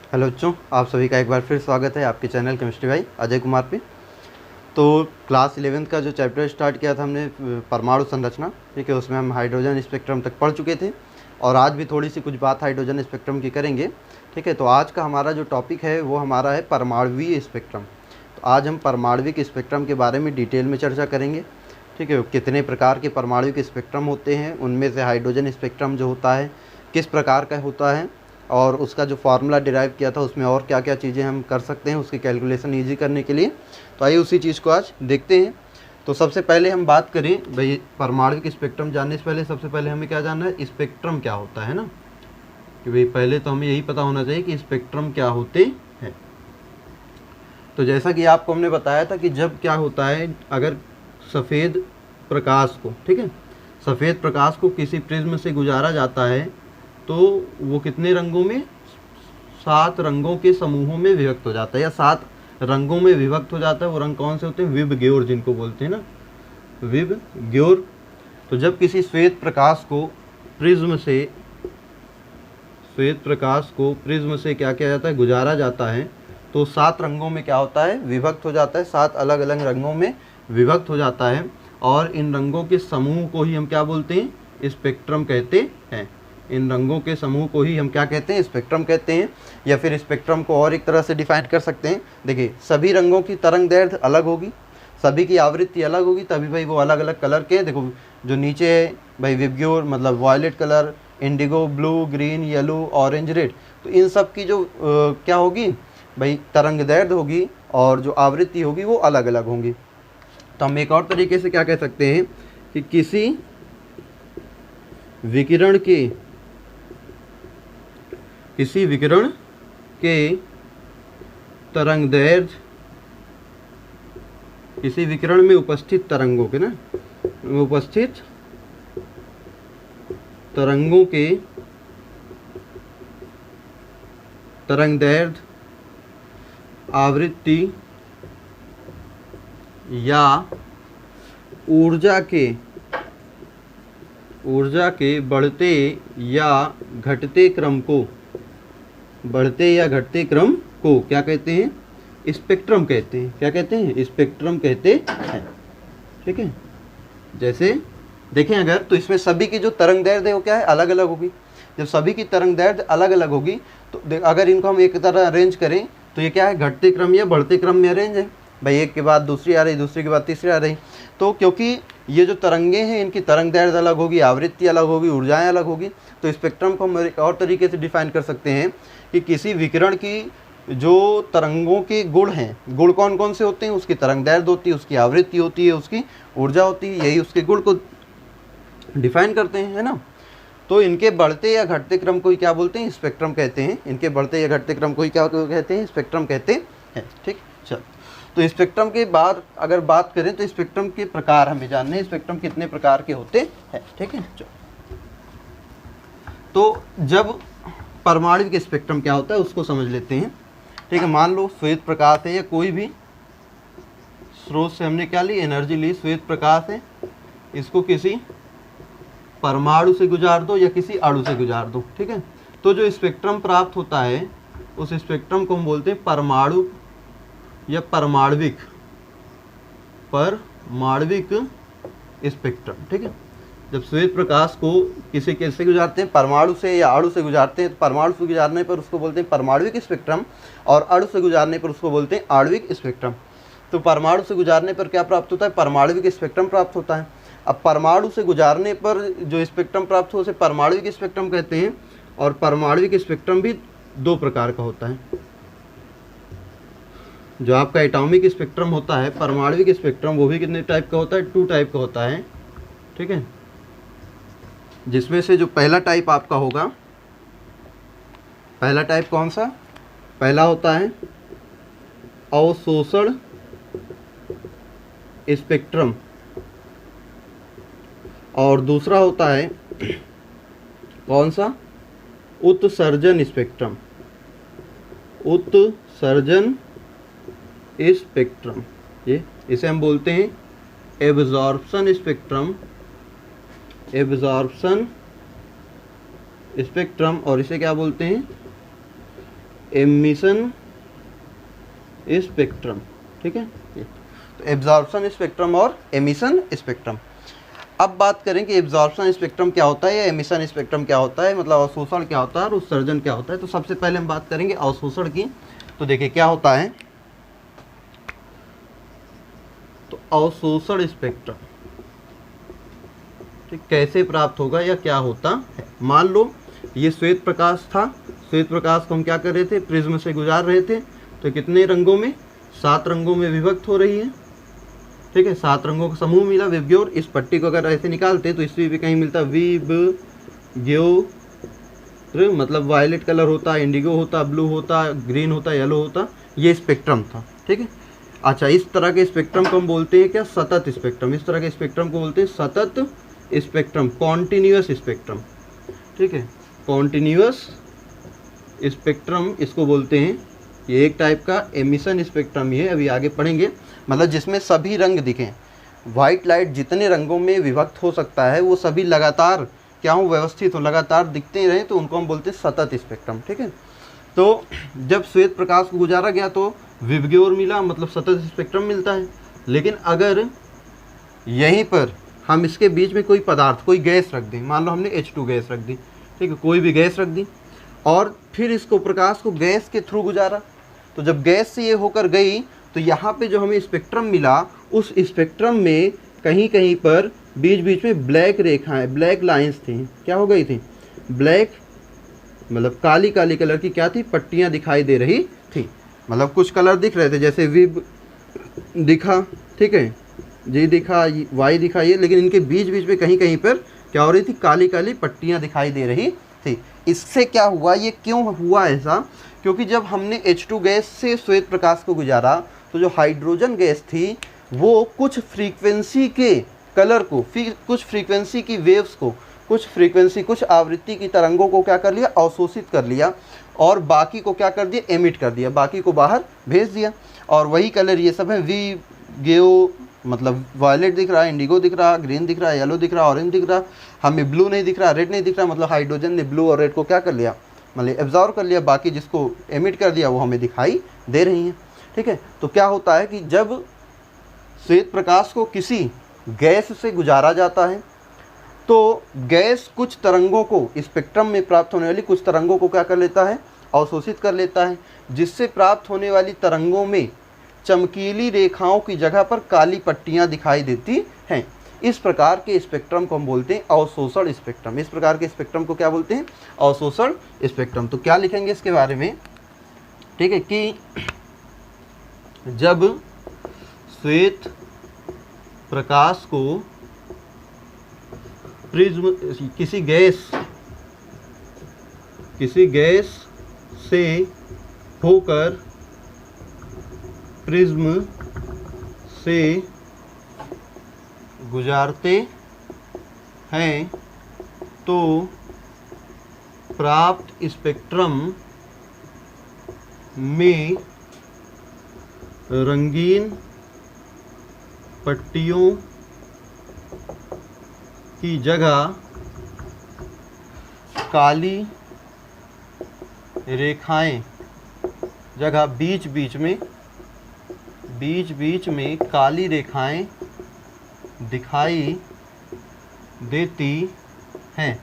Hello बच्चों, आप सभी का एक बार फिर स्वागत है आपके चैनल केमिस्ट्री भाई अजय कुमार पे। तो क्लास 11th का जो चैप्टर स्टार्ट किया था हमने परमाणु संरचना, ठीक है, उसमें हम हाइड्रोजन स्पेक्ट्रम तक पढ़ चुके थे और आज भी थोड़ी सी कुछ बात हाइड्रोजन स्पेक्ट्रम की करेंगे। ठीक है, तो आज का हमारा जो टॉपिक है वो हमारा है परमाणुवीय स्पेक्ट्रम। तो आज हम परमाणविक स्पेक्ट्रम के बारे में डिटेल में चर्चा करेंगे। ठीक है, कितने प्रकार के परमाणुविक स्पेक्ट्रम होते हैं, उनमें से हाइड्रोजन स्पेक्ट्रम जो होता है किस प्रकार का होता है और उसका जो फार्मूला डिराइव किया था उसमें और क्या क्या चीज़ें हम कर सकते हैं उसकी कैलकुलेशन ईजी करने के लिए। तो आइए उसी चीज़ को आज देखते हैं। तो सबसे पहले हम बात करें भाई परमाणुविक स्पेक्ट्रम जानने से पहले सबसे पहले हमें क्या जानना है, स्पेक्ट्रम क्या होता है ना, कि भाई पहले तो हमें यही पता होना चाहिए कि स्पेक्ट्रम क्या होते हैं। तो जैसा कि आपको हमने बताया था कि जब क्या होता है, अगर सफ़ेद प्रकाश को, ठीक है, सफ़ेद प्रकाश को किसी प्रिज्म से गुजारा जाता है तो वो कितने रंगों में, 7 रंगों के समूहों में विभक्त हो जाता है या 7 रंगों में विभक्त हो जाता है। वो रंग कौन से होते हैं, विबग्योर जिनको बोलते हैं ना, विबग्योर। तो जब किसी श्वेत प्रकाश को प्रिज्म से क्या किया जाता है, गुजारा जाता है तो 7 रंगों में क्या होता है, विभक्त हो जाता है, 7 अलग अलग रंगों में विभक्त हो जाता है। और इन रंगों के समूह को ही हम क्या बोलते हैं, स्पेक्ट्रम कहते हैं। इन रंगों के समूह को ही हम क्या कहते हैं, स्पेक्ट्रम कहते हैं। या फिर स्पेक्ट्रम को और एक तरह से डिफाइन कर सकते हैं। देखिए, सभी रंगों की तरंग दैर्ध्य अलग होगी, सभी की आवृत्ति अलग होगी, तभी भाई वो अलग अलग कलर के, देखो जो नीचे है भाई विबग्योर मतलब violet colour, indigo, blue, green, yellow, orange, red, तो इन सब की जो क्या होगी भाई, तरंग दैर्ध्य होगी और जो आवृत्ति होगी वो अलग अलग होंगी। तो हम एक और तरीके से क्या कह सकते हैं कि किसी विकिरण के तरंगदैर्ध्य, किसी विकिरण में उपस्थित तरंगों के ना, उपस्थित तरंगों के तरंगदैर्ध्य, आवृत्ति या ऊर्जा के बढ़ते या घटते क्रम को क्या कहते हैं, स्पेक्ट्रम कहते हैं। क्या कहते हैं, स्पेक्ट्रम कहते हैं। ठीक है, जैसे देखें अगर, तो इसमें सभी की जो तरंग दैर्ध्य है वो क्या है, अलग अलग होगी। जब सभी की तरंग दैर्ध्य अलग अलग होगी तो अगर इनको हम एक तरह अरेंज करें तो ये क्या है, घटते क्रम या बढ़ते क्रम में अरेंज है भाई, एक के बाद दूसरी आ रही, दूसरी के बाद तीसरी आ रही। तो क्योंकि ये जो तरंगे हैं इनकी तरंग दैर्ध्य अलग होगी, आवृत्ति अलग होगी, ऊर्जाएं अलग होगी, तो स्पेक्ट्रम को हम एक और तरीके से डिफाइन कर सकते हैं कि किसी विकिरण की जो तरंगों के गुण हैं, गुण कौन कौन से होते हैं, उसकी तरंग दैर्ध्य होती है, उसकी आवृत्ति होती है, उसकी ऊर्जा होती है, यही उसके गुण को डिफाइन करते हैं, है ना। तो इनके बढ़ते या घटते क्रम को ही क्या बोलते हैं, स्पेक्ट्रम कहते हैं। इनके बढ़ते या घटते क्रम को ही क्या कहते हैं, स्पेक्ट्रम कहते हैं। ठीक, चल। तो स्पेक्ट्रम के बाद अगर बात करें तो स्पेक्ट्रम के प्रकार हमें जानने हैं, स्पेक्ट्रम कितने प्रकार के होते हैं। ठीक है, चलो। तो जब परमाणुविक स्पेक्ट्रम क्या होता है उसको समझ लेते हैं। ठीक है, मान लो श्वेत प्रकाश है या कोई भी स्रोत से हमने क्या ली, एनर्जी ली, श्वेत प्रकाश है, इसको किसी परमाणु से गुजार दो या किसी अणु से गुजार दो। ठीक है, तो जो स्पेक्ट्रम प्राप्त होता है उस स्पेक्ट्रम को हम बोलते हैं परमाणु या परमाणविक स्पेक्ट्रम। ठीक है, जब श्वेत प्रकाश को किसी कैसे गुजारते हैं, परमाणु से या अणु से गुजारते हैं, तो परमाणु से गुजारने पर उसको बोलते हैं परमाणुविक स्पेक्ट्रम और अणु से गुजारने पर उसको बोलते हैं आणविक स्पेक्ट्रम। तो परमाणु से गुजारने पर क्या प्राप्त होता है, परमाणुविक स्पेक्ट्रम प्राप्त होता है। अब परमाणु से गुजारने पर जो स्पेक्ट्रम प्राप्त हो उसे परमाणुविक स्पेक्ट्रम कहते हैं। और परमाणुविक स्पेक्ट्रम भी 2 प्रकार का होता है। जो आपका एटॉमिक स्पेक्ट्रम होता है, परमाणुविक स्पेक्ट्रम, वो भी कितने टाइप का होता है, 2 टाइप का होता है। ठीक है, जिसमें से जो पहला टाइप आपका होगा, पहला टाइप कौन सा, पहला होता है अवशोषण स्पेक्ट्रम और दूसरा होता है कौन सा, उत्सर्जन स्पेक्ट्रम। उत्सर्जन स्पेक्ट्रम, ये इसे हम बोलते हैं एब्जॉर्प्शन स्पेक्ट्रम, एब्जॉर्प्शन स्पेक्ट्रम, और इसे क्या बोलते हैं, एमिशन स्पेक्ट्रम, ठीक है। तो एब्जॉर्प्शन स्पेक्ट्रम और एमिशन स्पेक्ट्रम। अब बात करें कि एब्जॉर्प्शन स्पेक्ट्रम क्या होता है या एमिशन स्पेक्ट्रम क्या होता है, मतलब अवशोषण क्या होता है और उत्सर्जन क्या होता है। तो सबसे पहले हम बात करेंगे अवशोषण की। तो देखिए क्या होता है, तो अवशोषण स्पेक्ट्रम ठीक कैसे प्राप्त होगा या क्या होता है। मान लो ये श्वेत प्रकाश था, श्वेत प्रकाश को हम क्या कर रहे थे, प्रिज्म से गुजार रहे थे। तो कितने रंगों में, 7 रंगों में विभक्त हो रही है, ठीक है। 7 रंगों का समूह मिला विबग्योर। इस पट्टी को अगर ऐसे निकालते तो इसमें भी कहीं मिलता विबग्योर, मतलब वायलेट कलर होता, इंडिगो होता, ब्लू होता, ग्रीन होता, येलो होता। ये स्पेक्ट्रम था, ठीक है। अच्छा, इस तरह के स्पेक्ट्रम को हम बोलते हैं क्या, सतत स्पेक्ट्रम। इस तरह के स्पेक्ट्रम को बोलते हैं सतत स्पेक्ट्रम, कॉन्टिन्यूअस स्पेक्ट्रम, ठीक है। कॉन्टिन्यूअस स्पेक्ट्रम इसको बोलते हैं। ये एक टाइप का एमिशन स्पेक्ट्रम ही है, अभी आगे पढ़ेंगे। मतलब जिसमें सभी रंग दिखें, वाइट लाइट जितने रंगों में विभक्त हो सकता है वो सभी लगातार क्या हो, व्यवस्थित हो, लगातार दिखते रहे, तो उनको हम बोलते हैं सतत स्पेक्ट्रम, ठीक है। तो जब श्वेत प्रकाश को गुजारा गया तो विबग्योर मिला, मतलब सतत स्पेक्ट्रम मिलता है। लेकिन अगर यहीं पर हम इसके बीच में कोई पदार्थ, कोई गैस रख दें, मान लो हमने H2 गैस रख दी, ठीक है, कोई भी गैस रख दी, और फिर इसको प्रकाश को गैस के थ्रू गुजारा, तो जब गैस से ये होकर गई तो यहाँ पे जो हमें स्पेक्ट्रम मिला, उस स्पेक्ट्रम में कहीं कहीं पर बीच बीच में ब्लैक रेखाएं, ब्लैक लाइंस थी। क्या हो गई थी, ब्लैक मतलब काली काली कलर की क्या थी, पट्टियाँ दिखाई दे रही थी। मतलब कुछ कलर दिख रहे थे, जैसे विब दिखा, ठीक है, जी दिखा, वाई दिखा, ये, लेकिन इनके बीच बीच में कहीं कहीं पर क्या हो रही थी, काली काली पट्टियाँ दिखाई दे रही थी। इससे क्या हुआ, ये क्यों हुआ ऐसा, क्योंकि जब हमने H2 गैस से श्वेत प्रकाश को गुजारा तो जो हाइड्रोजन गैस थी वो कुछ फ्रीक्वेंसी के कलर को, कुछ फ्रीक्वेंसी की वेव्स को, कुछ फ्रीक्वेंसी, कुछ आवृत्ति की तरंगों को क्या कर लिया, अवशोषित कर लिया, और बाकी को क्या कर दिया, एमिट कर दिया, बाकी को बाहर भेज दिया। और वही कलर ये सब है, विबग्योर मतलब वायलेट दिख रहा है, इंडिगो दिख रहा, ग्रीन दिख रहा, येलो दिख रहा, ऑरेंज दिख रहा, हमें ब्लू नहीं दिख रहा, रेड नहीं दिख रहा। मतलब हाइड्रोजन ने ब्लू और रेड को क्या कर लिया, मतलब एब्जॉर्व कर लिया, बाकी जिसको एमिट कर दिया वो हमें दिखाई दे रही हैं, ठीक है। तो क्या होता है कि जब श्वेत प्रकाश को किसी गैस से गुजारा जाता है तो गैस कुछ तरंगों को, स्पेक्ट्रम में प्राप्त होने वाली कुछ तरंगों को क्या कर लेता है, अवशोषित कर लेता है, जिससे प्राप्त होने वाली तरंगों में चमकीली रेखाओं की जगह पर काली पट्टियां दिखाई देती हैं। इस प्रकार के स्पेक्ट्रम को हम बोलते हैं अवशोषण स्पेक्ट्रम। इस प्रकार के स्पेक्ट्रम को क्या बोलते हैं, अवशोषण स्पेक्ट्रम। तो क्या लिखेंगे इसके बारे में, ठीक है, कि जब श्वेत प्रकाश को प्रिज्म, किसी गैस से होकर प्रिज्म से गुजारते हैं तो प्राप्त स्पेक्ट्रम में रंगीन पट्टियों की जगह काली रेखाएं, जगह बीच बीच में काली रेखाएं दिखाई देती हैं।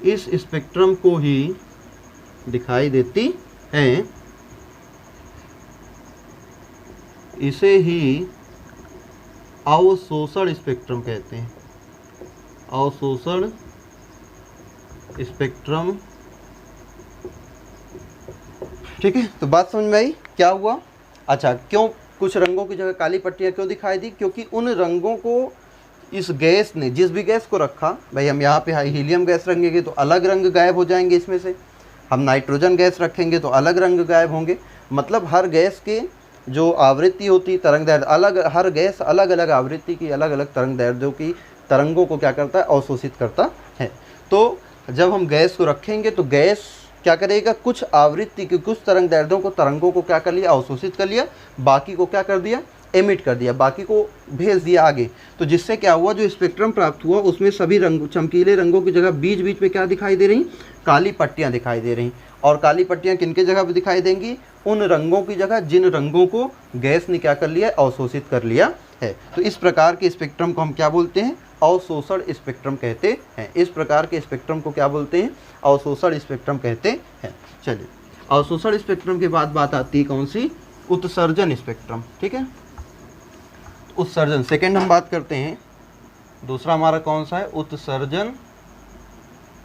इस स्पेक्ट्रम को ही दिखाई देती हैं, इसे ही अवशोषण स्पेक्ट्रम कहते हैं। अवशोषण स्पेक्ट्रम, ठीक है। तो बात समझ में आई क्या हुआ। अच्छा, क्यों कुछ रंगों की जगह काली पट्टियाँ क्यों दिखाई दी, क्योंकि उन रंगों को इस गैस ने, जिस भी गैस को रखा, भाई हम यहाँ पे हीलियम गैस रखेंगे तो अलग रंग गायब हो जाएंगे इसमें से, हम नाइट्रोजन गैस रखेंगे तो अलग रंग गायब होंगे। मतलब हर गैस के जो आवृत्ति होती, तरंग दैर्ध्य अलग, हर गैस अलग अलग आवृत्ति की, अलग अलग तरंग दैर्ध्यों की तरंगों को क्या करता है, अवशोषित करता है। तो जब हम गैस को रखेंगे तो गैस क्या करेगा, कुछ आवृत्ति की, कुछ तरंग दैर्ध्यों को, तरंगों को क्या कर लिया, अवशोषित कर लिया, बाकी को क्या कर दिया, एमिट कर दिया, बाकी को भेज दिया आगे। तो जिससे क्या हुआ, जो स्पेक्ट्रम प्राप्त हुआ उसमें सभी रंग, चमकीले रंगों की जगह बीच बीच में क्या दिखाई दे रही, काली पट्टियाँ दिखाई दे रही। और काली पट्टियाँ किनके जगह पे दिखाई देंगी? उन रंगों की जगह जिन रंगों को गैस ने क्या कर लिया? अवशोषित कर लिया है। तो इस प्रकार के स्पेक्ट्रम को हम क्या बोलते हैं? अवशोषण स्पेक्ट्रम कहते हैं। इस प्रकार के स्पेक्ट्रम को क्या बोलते हैं? अवशोषण स्पेक्ट्रम कहते हैं। चलिए, अवशोषण स्पेक्ट्रम के बाद बात आती है कौन सी? उत्सर्जन स्पेक्ट्रम। ठीक है, उत्सर्जन सेकेंड हम बात करते हैं। दूसरा हमारा कौन सा है? उत्सर्जन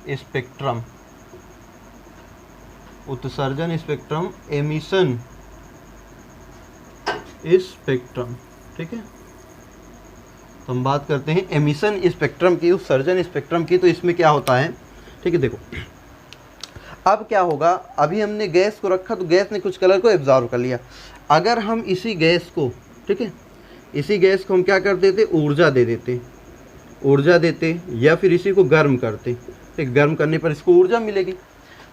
स्पेक्ट्रम। उत्सर्जन स्पेक्ट्रम, एमिशन स्पेक्ट्रम। ठीक है, तो हम बात करते हैं एमिशन स्पेक्ट्रम की, उत्सर्जन स्पेक्ट्रम की। तो इसमें क्या होता है? ठीक है, देखो अब क्या होगा, अभी हमने गैस को रखा तो गैस ने कुछ कलर को एब्जॉर्व कर लिया। अगर हम इसी गैस को, ठीक है, इसी गैस को हम क्या कर देते? ऊर्जा दे देते, ऊर्जा देते, या फिर इसी को गर्म करते। ठीक, गर्म करने पर इसको ऊर्जा मिलेगी।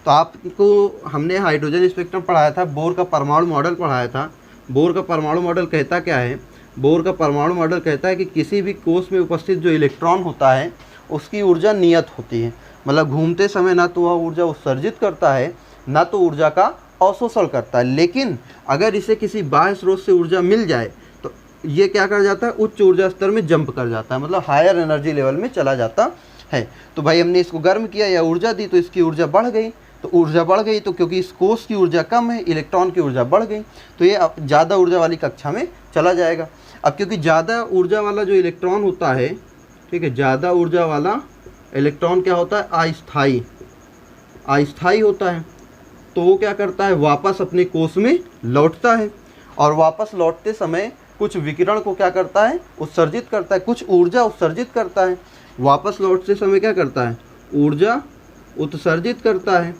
तो आपको हमने हाइड्रोजन स्पेक्ट्रम पढ़ाया था, बोर का परमाणु मॉडल पढ़ाया था। बोर का परमाणु मॉडल कहता क्या है? बोर का परमाणु मॉडल कहता है कि किसी भी कोश में उपस्थित जो इलेक्ट्रॉन होता है उसकी ऊर्जा नियत होती है, मतलब घूमते समय ना तो वह ऊर्जा उत्सर्जित करता है ना तो ऊर्जा का अवशोषण करता है। लेकिन अगर इसे किसी बाह्य स्रोत से ऊर्जा मिल जाए तो ये क्या कर जाता है? उच्च ऊर्जा स्तर में जंप कर जाता है, मतलब हायर एनर्जी लेवल में चला जाता है। तो भाई हमने इसको गर्म किया या ऊर्जा दी तो इसकी ऊर्जा बढ़ गई। तो ऊर्जा बढ़ गई तो क्योंकि इस कोश की ऊर्जा कम है, इलेक्ट्रॉन की ऊर्जा बढ़ गई, तो ये अब ज़्यादा ऊर्जा वाली कक्षा में चला जाएगा। अब क्योंकि ज़्यादा ऊर्जा वाला जो इलेक्ट्रॉन होता है, ठीक है, ज़्यादा ऊर्जा वाला इलेक्ट्रॉन क्या होता है? अस्थायी, अस्थायी होता है। तो वो क्या करता है? वापस अपने कोश में लौटता है, और वापस लौटते समय कुछ विकिरण को क्या करता है? उत्सर्जित करता है, कुछ ऊर्जा उत्सर्जित करता है। वापस लौटते समय क्या करता है? ऊर्जा उत्सर्जित करता है,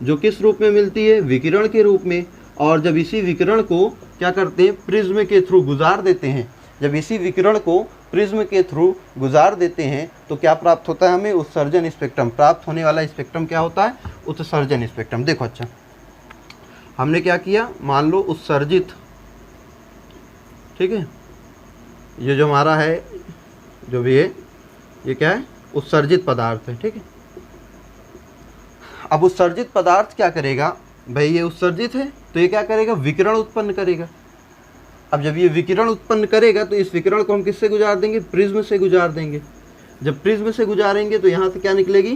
जो किस रूप में मिलती है? विकिरण के रूप में। और जब इसी विकिरण को क्या करते हैं? प्रिज्म के थ्रू गुजार देते हैं। जब इसी विकिरण को प्रिज्म के थ्रू गुजार देते हैं तो क्या प्राप्त होता है हमें? उत्सर्जन स्पेक्ट्रम। प्राप्त होने वाला स्पेक्ट्रम क्या होता है? उत्सर्जन स्पेक्ट्रम। देखो, अच्छा हमने क्या किया? मान लो उत्सर्जित, ठीक है, ये जो हमारा है, जो भी है, ये क्या है? उत्सर्जित पदार्थ है। ठीक है, अब उत्सर्जित पदार्थ क्या करेगा? भाई ये उत्सर्जित है तो ये क्या करेगा? विकिरण उत्पन्न करेगा। अब जब ये विकिरण उत्पन्न करेगा तो इस विकिरण को हम किससे गुजार देंगे? प्रिज्म से गुजार देंगे। जब प्रिज्म से गुजारेंगे तो यहाँ से क्या निकलेगी?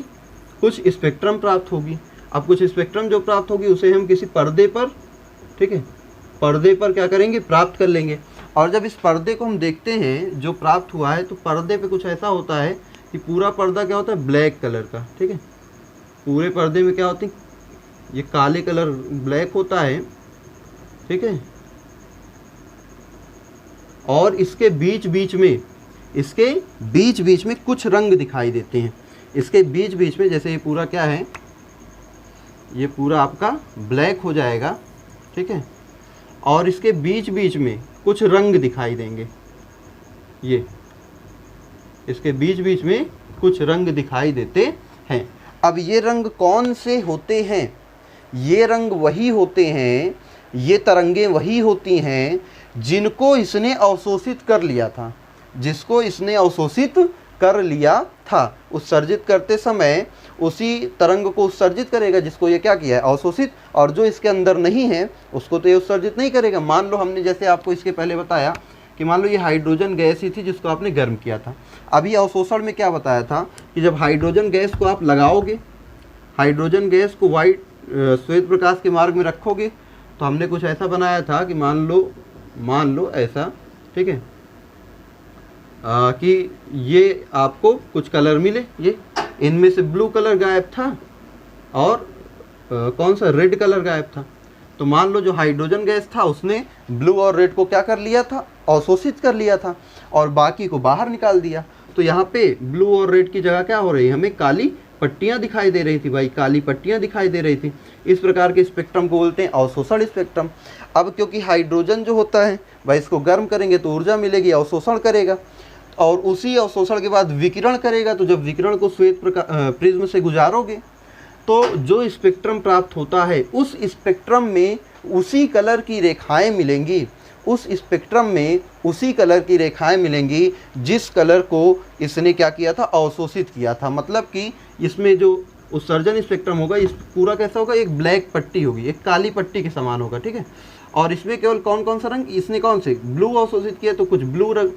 कुछ स्पेक्ट्रम प्राप्त होगी। अब कुछ स्पेक्ट्रम जो प्राप्त होगी उसे हम किसी पर्दे पर, ठीक है, पर्दे पर क्या करेंगे? प्राप्त कर लेंगे। और जब इस पर्दे को हम देखते हैं जो प्राप्त हुआ है, तो पर्दे पे कुछ ऐसा होता है कि पूरा पर्दा क्या होता है? ब्लैक कलर का। ठीक है, पूरे पर्दे में क्या होती है? ये काले कलर, ब्लैक होता है। ठीक है, और इसके बीच बीच में कुछ रंग दिखाई देते हैं। इसके बीच बीच में, जैसे ये पूरा क्या है? ये पूरा आपका ब्लैक हो जाएगा। ठीक है, और इसके बीच बीच में कुछ रंग दिखाई देंगे। ये इसके बीच बीच में कुछ रंग दिखाई देते हैं। अब ये रंग कौन से होते हैं? ये रंग वही होते हैं, ये तरंगे वही होती हैं जिनको इसने अवशोषित कर लिया था, जिसको इसने अवशोषित कर लिया था। उत्सर्जित करते समय उसी तरंग को उत्सर्जित करेगा जिसको ये क्या किया है? अवशोषित। और जो इसके अंदर नहीं है उसको तो ये उत्सर्जित नहीं करेगा। मान लो हमने जैसे आपको इसके पहले बताया कि मान लो ये हाइड्रोजन गैस ही थी जिसको आपने गर्म किया था। अभी अवशोषण में क्या बताया था कि जब हाइड्रोजन गैस को आप लगाओगे, हाइड्रोजन गैस को वाइट श्वेत प्रकाश के मार्ग में रखोगे, तो हमने कुछ ऐसा बनाया था कि मान लो ऐसा, ठीक है, कि ये आपको कुछ कलर मिले। ये इनमें से ब्लू कलर गायब था और कौन सा? रेड कलर गायब था। तो मान लो जो हाइड्रोजन गैस था उसने ब्लू और रेड को क्या कर लिया था? अवशोषित कर लिया था, और बाकी को बाहर निकाल दिया। तो यहाँ पे ब्लू और रेड की जगह क्या हो रही है? हमें काली पट्टियाँ दिखाई दे रही थी। भाई काली पट्टियाँ दिखाई दे रही थी। इस प्रकार के स्पेक्ट्रम को बोलते हैं अवशोषण स्पेक्ट्रम। अब क्योंकि हाइड्रोजन जो होता है भाई, इसको गर्म करेंगे तो ऊर्जा मिलेगी, अवशोषण करेगा, और उसी अवशोषण के बाद विकिरण करेगा। तो जब विकिरण को श्वेत प्रिज्म से गुजारोगे तो जो स्पेक्ट्रम प्राप्त होता है उस स्पेक्ट्रम में उसी कलर की रेखाएं मिलेंगी, उस स्पेक्ट्रम में उसी कलर की रेखाएं मिलेंगी जिस कलर को इसने क्या किया था? अवशोषित किया था। मतलब कि इसमें जो उत्सर्जन स्पेक्ट्रम होगा, इस पूरा कैसा होगा, एक ब्लैक पट्टी होगी, एक काली पट्टी के समान होगा, ठीक है। और इसमें केवल कौन कौन सा रंग, इसने कौन से ब्लू अवशोषित किया तो कुछ ब्लू रंग,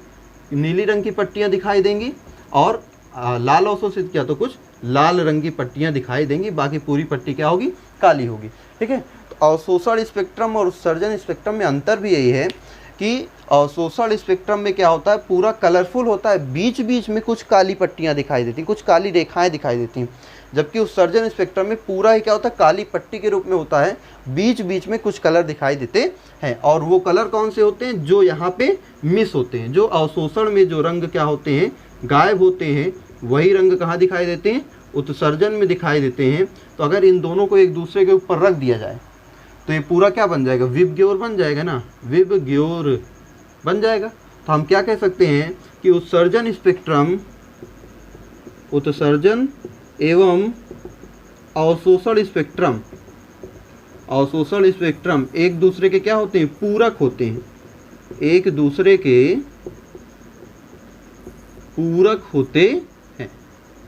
नीली रंग की पट्टियाँ दिखाई देंगी, और लाल अवशोषित किया तो कुछ लाल रंग की पट्टियाँ दिखाई देंगी, बाकी पूरी पट्टी क्या होगी, काली होगी, ठीक है। तो अवशोषण स्पेक्ट्रम और उत्सर्जन स्पेक्ट्रम में अंतर भी यही है कि अवशोषण स्पेक्ट्रम में क्या होता है, पूरा कलरफुल होता है, बीच बीच में कुछ काली पट्टियाँ दिखाई देती हैं, कुछ काली रेखाएं दिखाई देती हैं, जबकि उत्सर्जन स्पेक्ट्रम में पूरा ही क्या होता है, काली पट्टी के रूप में होता है, बीच बीच में कुछ कलर दिखाई देते हैं। और वो कलर कौन से होते हैं, जो यहाँ पे मिस होते हैं, जो अवशोषण में जो रंग क्या होते हैं, गायब होते हैं, वही रंग कहाँ दिखाई देते हैं, उत्सर्जन में दिखाई देते हैं। तो अगर इन दोनों को एक दूसरे के ऊपर रख दिया जाए तो ये पूरा क्या बन जाएगा, विबग्योर बन जाएगा ना, विबग्योर बन जाएगा। तो हम क्या कह सकते हैं कि उत्सर्जन स्पेक्ट्रम, उत्सर्जन एवं अवशोषण स्पेक्ट्रम, अवशोषण स्पेक्ट्रम एक दूसरे के क्या होते हैं, पूरक होते हैं, एक दूसरे के पूरक होते हैं।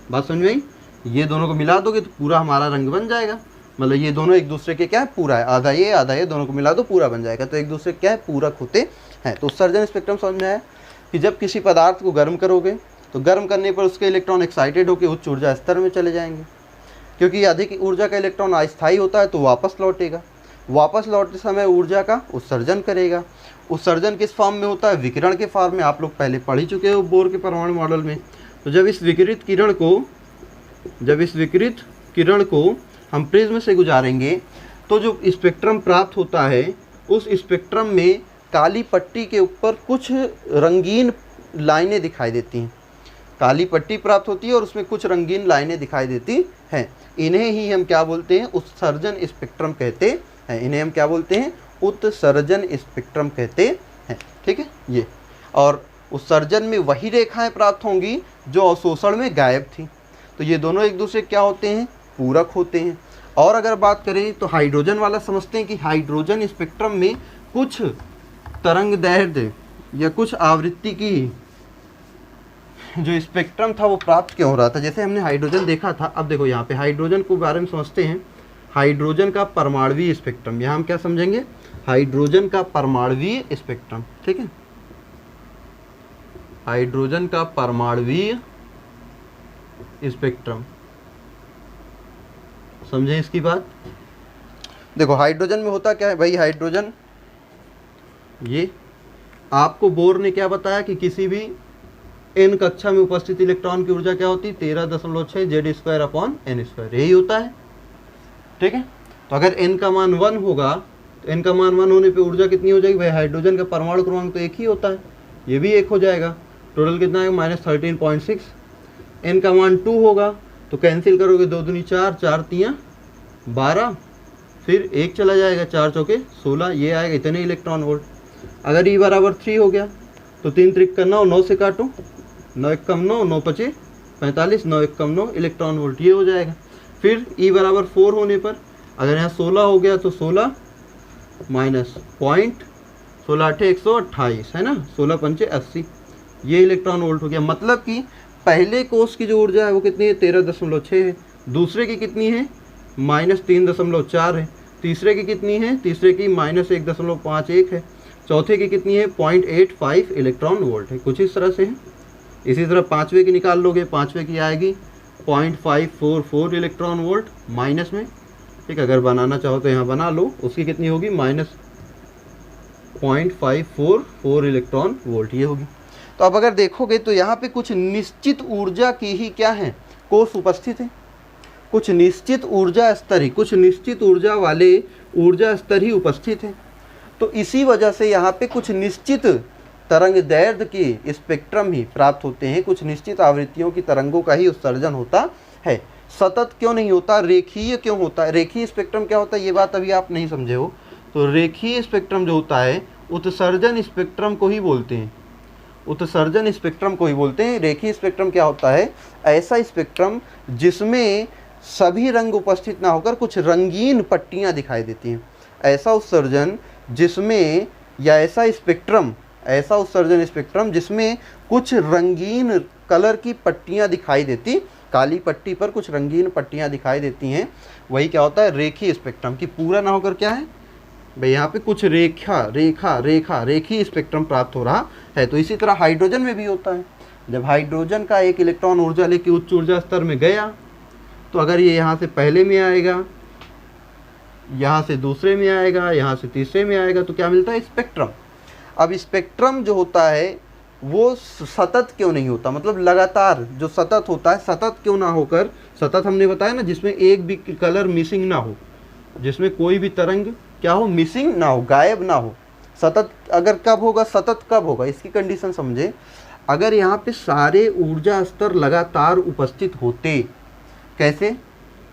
बात समझ में आई? ये दोनों को मिला दोगे तो पूरा हमारा रंग बन जाएगा, मतलब ये दोनों एक दूसरे के क्या है, पूरा है, आधा ये दोनों को मिला दो पूरा बन जाएगा, तो एक दूसरे क्या है, पूरक होते हैं। तो उत्सर्जन स्पेक्ट्रम समझ में आया कि जब किसी पदार्थ को गर्म करोगे तो गर्म करने पर उसके इलेक्ट्रॉन एक्साइटेड होकर उच्च ऊर्जा स्तर में चले जाएंगे, क्योंकि अधिक ऊर्जा का इलेक्ट्रॉन अस्थायी होता है तो वापस लौटेगा, वापस लौटते समय ऊर्जा का उत्सर्जन करेगा। उत्सर्जन किस फॉर्म में होता है, विकिरण के फॉर्म में, आप लोग पहले पढ़ ही चुके हो बोर के परमाणु मॉडल में। तो जब इस विकिरित किरण को हम प्रिज्म से गुजारेंगे तो जो स्पेक्ट्रम प्राप्त होता है, उस स्पेक्ट्रम में काली पट्टी के ऊपर कुछ रंगीन लाइनें दिखाई देती हैं, काली पट्टी प्राप्त होती है और उसमें कुछ रंगीन लाइनें दिखाई देती हैं। इन्हें ही हम क्या बोलते हैं, उत्सर्जन स्पेक्ट्रम कहते हैं। इन्हें हम क्या बोलते हैं, उत्सर्जन स्पेक्ट्रम कहते हैं, ठीक है। ये और उत्सर्जन में वही रेखाएं प्राप्त होंगी जो अवशोषण में गायब थी। तो ये दोनों एक दूसरे क्या होते हैं, पूरक होते हैं। और अगर बात करें तो हाइड्रोजन वाला समझते हैं कि हाइड्रोजन स्पेक्ट्रम में कुछ तरंग दैर्ध्य या कुछ आवृत्ति की जो स्पेक्ट्रम था वो प्राप्त क्यों हो रहा था। जैसे हमने हाइड्रोजन देखा था, अब देखो यहाँ पे हाइड्रोजन के बारे में समझते हैं, हाइड्रोजन का परमाणुवीय स्पेक्ट्रम। यहाँ हम क्या समझेंगे, हाइड्रोजन का परमाणुवीय स्पेक्ट्रम, ठीक है, हाइड्रोजन का परमाणुवीय स्पेक्ट्रम, समझे इसकी बात। देखो हाइड्रोजन में होता क्या है भाई, हाइड्रोजन, ये आपको बोर ने क्या बताया कि किसी भी n कक्षा में उपस्थित इलेक्ट्रॉन की ऊर्जा क्या होती है, 13.6 Z²/n², यही होता है, ठीक है। तो अगर n का मान 1 होगा तो n का मान 1 होने पे ऊर्जा कितनी हो जाएगी भाई, हाइड्रोजन का परमाणु क्रमांक तो एक ही होता है, ये भी एक हो जाएगा, टोटल कितना है -13.6। n का मान 2 होगा तो कैंसिल करोगे, 2 दूनी 4, 4 तियाँ 12, फिर 1 चला जाएगा, 4 चौके 16, ये आएगा इतने इलेक्ट्रॉन वोल्ट। अगर E बराबर 3 हो गया तो 3 त्रिक का 9, 9 से काटो, 9 1 कम 9, 9 5 45, 9 1 कम 9 इलेक्ट्रॉन वोल्ट, ये हो जाएगा। फिर E बराबर 4 होने पर अगर यहाँ 16 हो गया तो 16 माइनस पॉइंट 16 8 128 है ना, 16 पंचे 80, ये इलेक्ट्रॉन वोल्ट हो गया। मतलब कि पहले कोष की जो ऊर्जा है वो कितनी है, 13.6 है, दूसरे की कितनी है -3.4 है, तीसरे की कितनी है, तीसरे की -1.51 है, चौथे की कितनी है 0.85 इलेक्ट्रॉन वोल्ट है, कुछ इस तरह से है। इसी तरह पाँचवें की निकाल लोगे, पाँचवें की आएगी 0.544 इलेक्ट्रॉन वोल्ट माइनस में, ठीक, अगर बनाना चाहो तो यहाँ बना लो, उसकी कितनी होगी -0.544 इलेक्ट्रॉन वोल्ट ये होगी। तो अब अगर देखोगे तो यहाँ पे कुछ निश्चित ऊर्जा की ही क्या है, कोष उपस्थित है, कुछ निश्चित ऊर्जा स्तर ही, कुछ निश्चित ऊर्जा वाले ऊर्जा स्तर ही उपस्थित है। तो इसी वजह से यहाँ पे कुछ निश्चित तरंग दैर्ध्य के स्पेक्ट्रम ही प्राप्त होते हैं, कुछ निश्चित आवृत्तियों की तरंगों का ही उत्सर्जन होता है। सतत क्यों नहीं होता, रेखीय क्यों होता है। रेखीय स्पेक्ट्रम क्या होता है, ये बात अभी आप नहीं समझे हो। तो रेखीय स्पेक्ट्रम जो होता है उत्सर्जन स्पेक्ट्रम को ही बोलते हैं, उत्सर्जन स्पेक्ट्रम को ही बोलते हैं। रेखीय स्पेक्ट्रम क्या होता है, ऐसा स्पेक्ट्रम जिसमें सभी रंग उपस्थित ना होकर कुछ रंगीन पट्टियाँ दिखाई देती हैं, ऐसा उत्सर्जन जिसमें, या ऐसा स्पेक्ट्रम, ऐसा उत्सर्जन स्पेक्ट्रम जिसमें कुछ रंगीन कलर की पट्टियाँ दिखाई देती काली पट्टी पर कुछ रंगीन पट्टियाँ दिखाई देती हैं, वही क्या होता है, रेखीय स्पेक्ट्रम। की पूरा ना होकर क्या है भाई, यहाँ पे कुछ रेखीय स्पेक्ट्रम प्राप्त हो रहा है। तो इसी तरह हाइड्रोजन में भी होता है। जब हाइड्रोजन का एक इलेक्ट्रॉन ऊर्जा लेके उच्च ऊर्जा स्तर में गया, तो अगर ये यहाँ से पहले में आएगा, यहाँ से दूसरे में आएगा, यहाँ से तीसरे में आएगा, तो क्या मिलता है, स्पेक्ट्रम। अब स्पेक्ट्रम जो होता है वो सतत क्यों नहीं होता, मतलब लगातार जो सतत होता है, सतत क्यों ना होकर, सतत हमने बताया ना जिसमें एक भी कलर मिसिंग ना हो, जिसमें कोई भी तरंग क्या हो, मिसिंग ना हो, गायब ना हो। सतत अगर कब होगा, सतत कब होगा, इसकी कंडीशन समझे। अगर यहाँ पे सारे ऊर्जा स्तर लगातार उपस्थित होते, कैसे,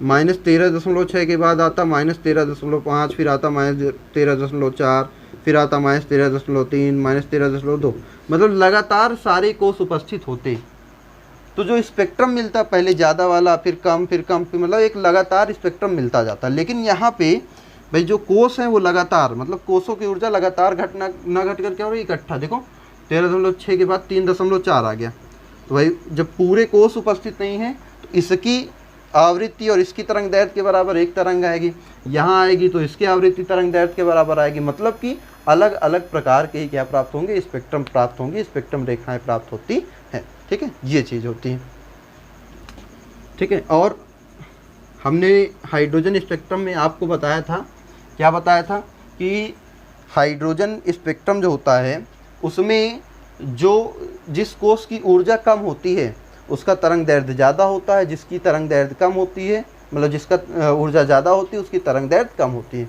-13.6 के बाद आता -13.5, फिर आता -13.4, फिर आता -13.3, -13.2, मतलब लगातार सारे कोष उपस्थित होते, तो जो स्पेक्ट्रम मिलता पहले ज़्यादा वाला, फिर कम, फिर कम, फिर मतलब एक लगातार स्पेक्ट्रम मिलता जाता। लेकिन यहाँ पे भाई जो कोष हैं वो लगातार, मतलब कोषों की ऊर्जा लगातार घटना ना घट कर क्या हो रही है, इकट्ठा। देखो 13.6 के बाद 3.4 आ गया, तो भाई जब पूरे कोष उपस्थित नहीं है तो इसकी आवृत्ति और इसकी तरंग दैर्घ्य के बराबर एक तरंग आएगी, यहाँ आएगी तो इसकी आवृत्ति तरंग दैर्घ्य के बराबर आएगी। मतलब कि अलग अलग प्रकार के क्या प्राप्त होंगे, स्पेक्ट्रम प्राप्त होंगे, स्पेक्ट्रम रेखाएं प्राप्त होती हैं। ठीक है, ये चीज़ होती है। ठीक है, और हमने हाइड्रोजन स्पेक्ट्रम में आपको बताया था, क्या बताया था कि हाइड्रोजन स्पेक्ट्रम जो होता है उसमें जिस कोष की ऊर्जा कम होती है उसका तरंग दैर्घ्य ज़्यादा होता है, जिसकी तरंग दैर्घ्य कम होती है, मतलब जिसका ऊर्जा ज़्यादा होती है उसकी तरंग दैर्घ्य कम होती है।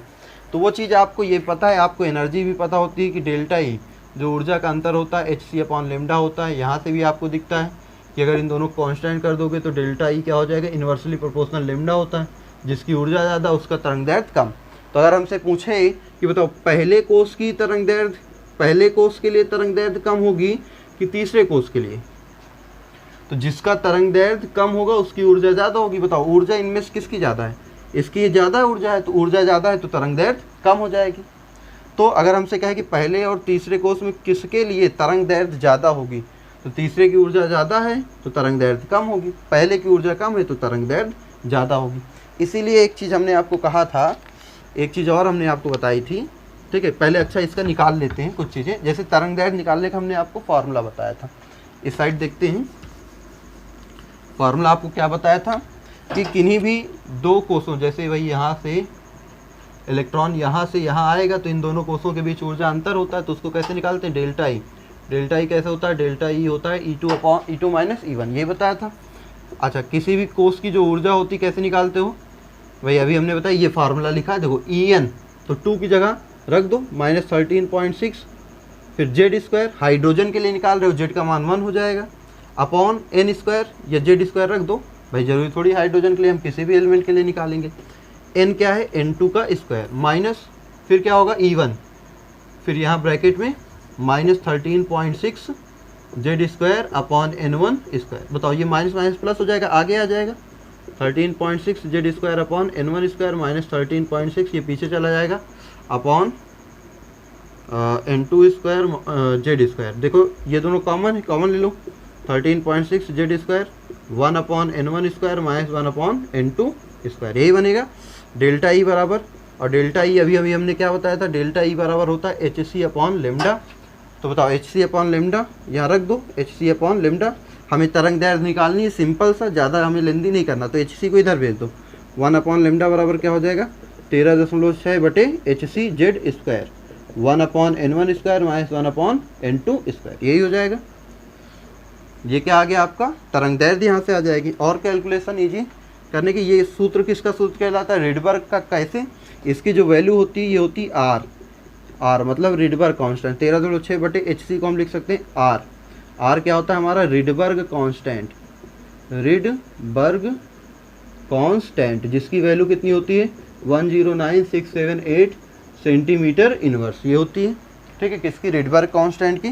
तो वो चीज़ आपको ये पता है, आपको एनर्जी भी पता होती है कि डेल्टा ई जो ऊर्जा का अंतर होता है hc/λ होता है। यहाँ से भी आपको दिखता है कि अगर इन दोनों को कांस्टेंट कर दोगे तो डेल्टा ई क्या हो जाएगा, इन्वर्सली प्रोपोर्शनल लैम्डा होता है, जिसकी ऊर्जा ज़्यादा उसका तरंग दैर्घ्य कम। तो अगर हमसे पूछे कि बताओ पहले कोष की तरंग दैर्घ्य, पहले कोष के लिए तरंग दैर्घ्य कम होगी कि तीसरे कोष के लिए, तो जिसका तरंग दैर्घ्य कम होगा उसकी ऊर्जा ज़्यादा होगी। बताओ ऊर्जा इनमें से किसकी ज़्यादा है, इसकी ज़्यादा ऊर्जा है, तो ऊर्जा ज़्यादा है तो तरंग दैर्घ्य कम हो जाएगी। तो अगर हमसे कहे कि पहले और तीसरे कोष में किसके लिए तरंग दैर्घ्य ज़्यादा होगी, तो तीसरे की ऊर्जा ज़्यादा है तो तरंग दैर्घ्य कम होगी, पहले की ऊर्जा कम है तो तरंग दैर्घ्य ज़्यादा होगी। इसीलिए एक चीज़ हमने आपको कहा था, एक चीज़ और हमने आपको बताई थी। ठीक है, पहले अच्छा इसका निकाल लेते हैं कुछ चीज़ें, जैसे तरंग दैर्घ्य निकालने का हमने आपको फार्मूला बताया था। इस साइड देखते हैं, फार्मूला आपको क्या बताया था कि किन्हीं भी दो कोषों, जैसे भाई यहाँ से इलेक्ट्रॉन यहाँ से यहाँ आएगा तो इन दोनों कोषों के बीच ऊर्जा अंतर होता है, तो उसको कैसे निकालते हैं, डेल्टा ई। डेल्टा ई कैसे होता है, डेल्टा ई होता है E2 माइनस E1, ये बताया था। अच्छा, किसी भी कोष की जो ऊर्जा होती कैसे निकालते हो भाई, अभी हमने बताया, ये फार्मूला लिखा है, देखो En, तो 2 की जगह रख दो -13.6, फिर Z2, हाइड्रोजन के लिए निकाल रहे हो, Z का मान 1 हो जाएगा, अपॉन N² या Z² रख दो भाई, जरूरी थोड़ी हाइड्रोजन के लिए हम किसी भी एलिमेंट के लिए निकालेंगे। N क्या है, N2 का स्क्वायर, माइनस फिर क्या होगा E1, फिर यहाँ ब्रैकेट में -13.6 Z² अपॉन N1²। बताओ ये माइनस माइनस प्लस हो जाएगा, आगे आ जाएगा 13.6 Z² अपॉन N1² -13.6, ये पीछे चला जाएगा, अपॉन N2² Z²। देखो ये दोनों कॉमन है, कॉमन ले लो, 13.6 Z², 1 upon N1² minus 1 upon N2², यही बनेगा डेल्टा ई बराबर। और डेल्टा ई अभी हमने क्या बताया था, डेल्टा ई बराबर होता है hc/λ। तो बताओ hc/λ यहाँ रख दो, hc/λ। हमें तरंग दैर्घ्य निकालनी है, सिंपल सा, ज़्यादा हमें लेंदी नहीं करना, तो hc को इधर भेज दो, 1/λ बराबर क्या हो जाएगा, 13.6/hc/z², 1 upon N1² minus 1 upon N2², यही हो जाएगा। ये क्या आ गया आपका, तरंग दैर्घ्य यहाँ से आ जाएगी। और कैलकुलेशन इजी करने की, ये सूत्र किसका सूत्र कहलाता है, रिडबर्ग का। कैसे, इसकी जो वैल्यू होती है ये होती R मतलब रिडबर्ग कांस्टेंट, 13.6/hc को हम लिख सकते हैं R क्या होता है हमारा, रिडबर्ग कांस्टेंट, रिडबर्ग कांस्टेंट, जिसकी वैल्यू कितनी होती है 109678 सेंटीमीटर इनवर्स, ये होती है। ठीक है, किसकी, रिडबर्ग कांस्टेंट की।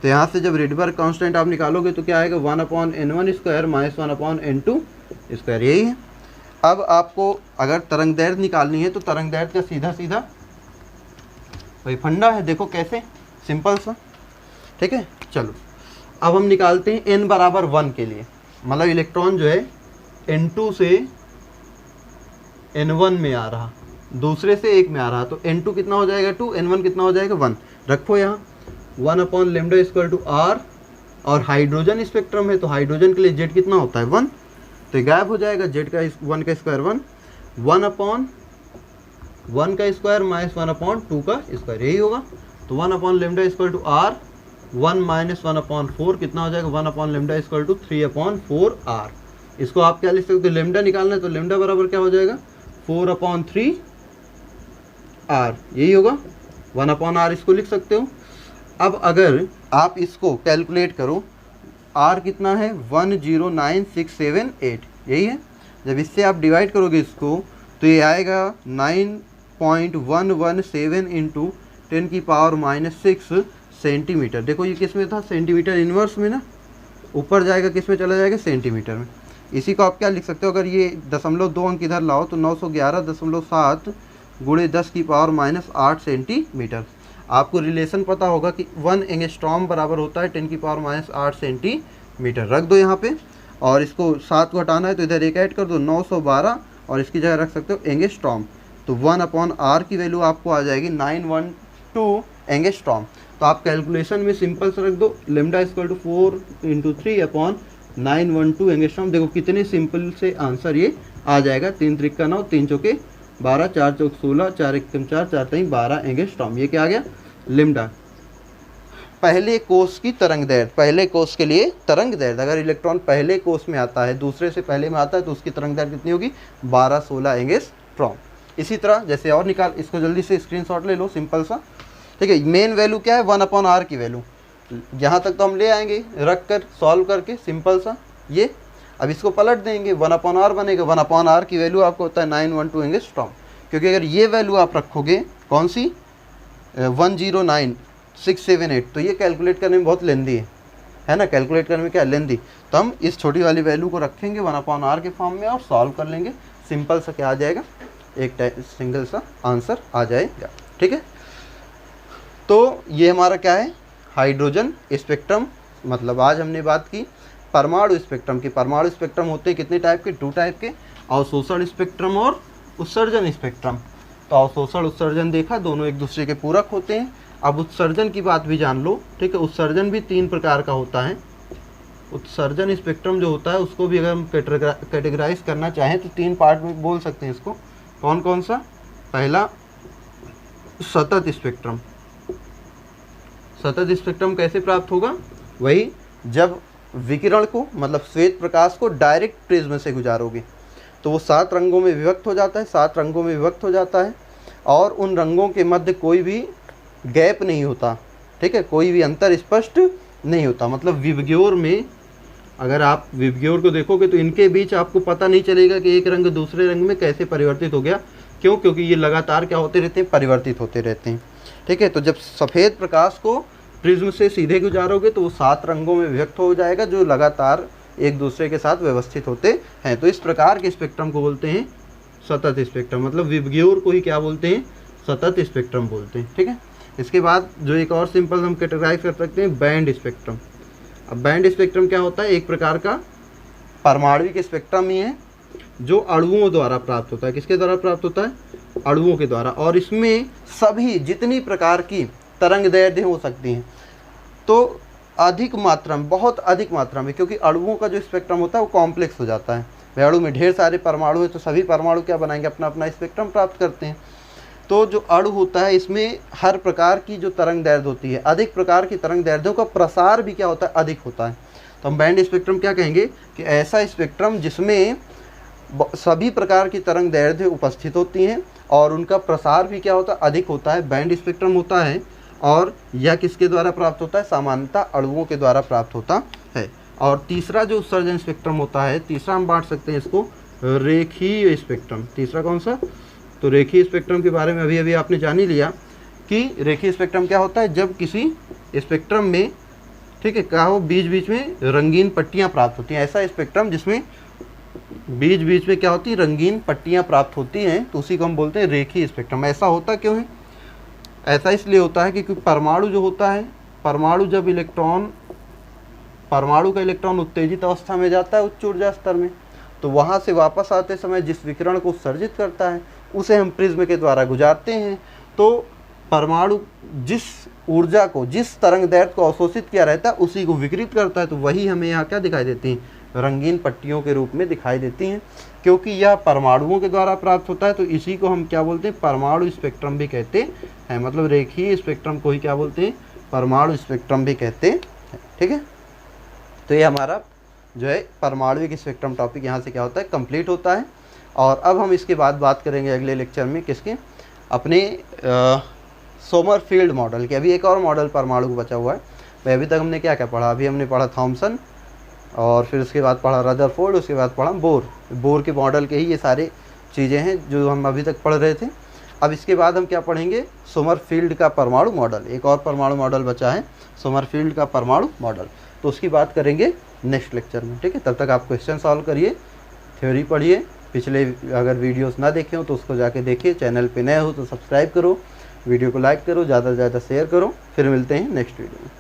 तो यहाँ से जब रिडबर्ग कांस्टेंट आप निकालोगे तो क्या आएगा, 1 upon N1² minus 1 upon N2², यही है। अब आपको अगर तरंग दैर्घ्य निकालनी है तो तरंग दैर्घ्य का सीधा सीधा भाई फंडा है, देखो कैसे, सिंपल सा। ठीक है, चलो अब हम निकालते हैं n बराबर 1 के लिए, मतलब इलेक्ट्रॉन जो है N2 से N1 में आ रहा, दूसरे से एक में आ रहा, तो N2 कितना हो जाएगा 2, N1 कितना हो जाएगा 1। रखो यहाँ 1/λ इक्वल टू R, और हाइड्रोजन स्पेक्ट्रम है तो हाइड्रोजन के लिए Z कितना होता है 1, तो गायब हो जाएगा Z का 1 का स्क्वायर 1/1 का स्क्वायर माइनस 1/2 का स्क्वायर, यही होगा। तो 1/λ इक्वल टू R, 1 माइनस 1/4 कितना हो जाएगा 1/λ इक्वल टू 3/4R। इसको आप क्या लिख सकते हो, लेमडा निकालना है तो लेमडा बराबर क्या हो जाएगा 4/3R, यही होगा 1/R, इसको लिख सकते हो। अब अगर आप इसको कैलकुलेट करो, R कितना है 109678, यही है। जब इससे आप डिवाइड करोगे इसको तो ये आएगा 9.117 इंटू 10⁻⁻6 सेंटीमीटर। देखो ये किस में था, सेंटीमीटर इन्वर्स में ना, ऊपर जाएगा किस में चला जाएगा, सेंटीमीटर में। इसी को आप क्या लिख सकते हो, अगर ये 0.2 अंक इधर लाओ तो 911.7 गुणे 10⁻⁸ सेंटीमीटर। आपको रिलेशन पता होगा कि 1 एंगस्ट्रॉम बराबर होता है 10⁻⁸ सेंटीमीटर। रख दो यहाँ पे, और इसको 7 को हटाना है तो इधर एक ऐड कर दो 912, और इसकी जगह रख सकते हो एंगस्ट्रॉम। तो 1/R की वैल्यू आपको आ जाएगी 912 एंगस्ट्रॉम। तो आप कैलकुलेशन में सिंपल से रख दो लेमडा इक्वल टू 4 × 3/912 एंगस्ट्रॉम। देखो कितने सिंपल से आंसर ये आ जाएगा। 3 त्रिक का 9, 3 चौके 12, 4 चौक 16, 4 एकम 4, 4 3 12 एंगस्ट्रॉम। ये क्या आ गया लेमडा। पहले कोष की तरंग दैर्ध्य, पहले कोष के लिए तरंग दैर्ध्य, अगर इलेक्ट्रॉन पहले कोष में आता है, दूसरे से पहले में आता है, तो उसकी तरंग दैर्ध्य कितनी होगी 12-16 एंगस्ट्रॉम। इसी तरह जैसे और निकाल, इसको जल्दी से स्क्रीनशॉट ले लो सिंपल सा, ठीक है। मेन वैल्यू क्या है 1/R की वैल्यू, यहाँ तक तो हम ले आएंगे रख कर सॉल्व करके सिंपल सा ये। अब इसको पलट देंगे 1/R बनेगा, 1/R की वैल्यू आपको होता है 912 एंगस्ट्रॉम। क्योंकि अगर ये वैल्यू आप रखोगे कौन सी 109678, तो ये कैलकुलेट करने में बहुत लेंदी है ना, कैलकुलेट करने में क्या लेंदी। तो हम इस छोटी वाली वैल्यू को रखेंगे 1/R के फॉर्म में और सॉल्व कर लेंगे। सिंपल सा क्या आ जाएगा, एक सिंगल सा आंसर आ जाएगा, ठीक है। तो ये हमारा क्या है हाइड्रोजन स्पेक्ट्रम। मतलब आज हमने बात की परमाणु स्पेक्ट्रम की। परमाणु स्पेक्ट्रम होते हैं कितने टाइप के, 2 टाइप के, अवशोषण स्पेक्ट्रम और उत्सर्जन स्पेक्ट्रम। तो अवशोषण उत्सर्जन देखा, दोनों एक दूसरे के पूरक होते हैं। अब उत्सर्जन की बात भी जान लो, ठीक है। उत्सर्जन भी 3 प्रकार का होता है। उत्सर्जन स्पेक्ट्रम जो होता है उसको भी अगर हम कैटेगराइज करना चाहें तो 3 पार्ट में बोल सकते हैं इसको। कौन कौन सा, पहला सतत स्पेक्ट्रम। सतत स्पेक्ट्रम कैसे प्राप्त होगा, वही जब विकिरण को मतलब श्वेत प्रकाश को डायरेक्ट प्रिज्म से गुजारोगे तो वो 7 रंगों में विभक्त हो जाता है, 7 रंगों में विभक्त हो जाता है, और उन रंगों के मध्य कोई भी गैप नहीं होता, ठीक है, कोई भी अंतर स्पष्ट नहीं होता। मतलब विबग्योर में अगर आप विबग्योर को देखोगे तो इनके बीच आपको पता नहीं चलेगा कि एक रंग दूसरे रंग में कैसे परिवर्तित हो गया। क्यों, क्योंकि ये लगातार क्या होते रहते हैं, परिवर्तित होते रहते हैं, ठीक है। तो जब सफ़ेद प्रकाश को प्रिज्म से सीधे गुजारोगे तो वो 7 रंगों में विभक्त हो जाएगा जो लगातार एक दूसरे के साथ व्यवस्थित होते हैं। तो इस प्रकार के स्पेक्ट्रम को बोलते हैं सतत स्पेक्ट्रम। मतलब विबग्योर को ही क्या बोलते हैं, सतत स्पेक्ट्रम बोलते हैं, ठीक है। इसके बाद जो एक और सिंपल हम कैटेगराइज कर सकते हैं बैंड स्पेक्ट्रम। अब बैंड स्पेक्ट्रम क्या होता है, एक प्रकार का परमाणविक स्पेक्ट्रम ही है जो अणुओं द्वारा प्राप्त होता है। किसके द्वारा प्राप्त होता है, अणुओं के द्वारा। और इसमें सभी जितनी प्रकार की तरंग दैर्ध्य हो सकती हैं, तो अधिक मात्रा में, बहुत अधिक मात्रा में, क्योंकि अणुओं का जो स्पेक्ट्रम होता है वो कॉम्प्लेक्स हो जाता है। भाई अणु में ढेर सारे परमाणु है तो सभी परमाणु क्या बनाएंगे, अपना अपना स्पेक्ट्रम प्राप्त करते हैं। तो जो अणु होता है इसमें हर प्रकार की जो तरंग दैर्ध्य होती है, अधिक प्रकार की तरंग दैर्ध्यों का प्रसार भी क्या होता है, अधिक होता है। तो हम बैंड स्पेक्ट्रम क्या कहेंगे कि ऐसा स्पेक्ट्रम जिसमें सभी प्रकार की तरंग दैर्ध्य उपस्थित होती हैं और उनका प्रसार भी क्या होता है, अधिक होता है, बैंड स्पेक्ट्रम होता है। और यह किसके द्वारा प्राप्त होता है, सामान्यतः अणुओं के द्वारा प्राप्त होता है। और तीसरा जो उत्सर्जन स्पेक्ट्रम होता है, तीसरा हम बांट सकते हैं इसको रेखीय स्पेक्ट्रम। तीसरा कौन सा, तो रेखीय स्पेक्ट्रम के बारे में अभी अभी आपने जान ही लिया कि रेखीय स्पेक्ट्रम क्या होता है, जब किसी स्पेक्ट्रम में, ठीक है, क्या हो, बीच बीच में रंगीन पट्टियाँ प्राप्त होती हैं। ऐसा स्पेक्ट्रम जिसमें बीच बीच में क्या होती है, रंगीन पट्टियाँ प्राप्त होती हैं, तो उसी को हम बोलते हैं रेखीय स्पेक्ट्रम। ऐसा होता क्यों है, ऐसा इसलिए होता है कि क्योंकि परमाणु जो होता है, परमाणु जब परमाणु का इलेक्ट्रॉन उत्तेजित अवस्था में जाता है उच्च ऊर्जा स्तर में, तो वहाँ से वापस आते समय जिस विकिरण को उत्सर्जित करता है उसे हम प्रिज्म के द्वारा गुजारते हैं। तो परमाणु जिस ऊर्जा को, जिस तरंग दैर्ध्य को अवशोषित किया रहता है उसी को विकिरित करता है। तो वही हमें यहाँ क्या दिखाई देती हैं, रंगीन पट्टियों के रूप में दिखाई देती हैं। क्योंकि यह परमाणुओं के द्वारा प्राप्त होता है तो इसी को हम क्या बोलते हैं, परमाणु स्पेक्ट्रम भी कहते हैं। मतलब रेखीय स्पेक्ट्रम को ही क्या बोलते हैं, परमाणु स्पेक्ट्रम भी कहते हैं। ठीक है, तो ये हमारा जो है परमाणु स्पेक्ट्रम टॉपिक यहाँ से क्या होता है, कंप्लीट होता है। और अब हम इसके बाद बात करेंगे अगले लेक्चर में किसके, अपने सोमरफील्ड मॉडल के। अभी एक और मॉडल परमाणु को बचा हुआ है भाई। अभी तक हमने क्या क्या पढ़ा, अभी हमने पढ़ा थॉमसन, और फिर उसके बाद पढ़ा रदरफोर्ड, उसके बाद पढ़ा बोर के मॉडल के ही ये सारे चीज़ें हैं जो हम अभी तक पढ़ रहे थे। अब इसके बाद हम क्या पढ़ेंगे, सोमरफील्ड का परमाणु मॉडल। एक और परमाणु मॉडल बचा है, सोमरफील्ड का परमाणु मॉडल, तो उसकी बात करेंगे नेक्स्ट लेक्चर में। ठीक है, तब तक आप क्वेश्चन सॉल्व करिए, थ्योरी पढ़िए। पिछले अगर वीडियोस ना देखे हो तो उसको जाके देखिए। चैनल पे नए हो तो सब्सक्राइब करो, वीडियो को लाइक करो, ज़्यादा से ज़्यादा शेयर करो। फिर मिलते हैं नेक्स्ट वीडियो में।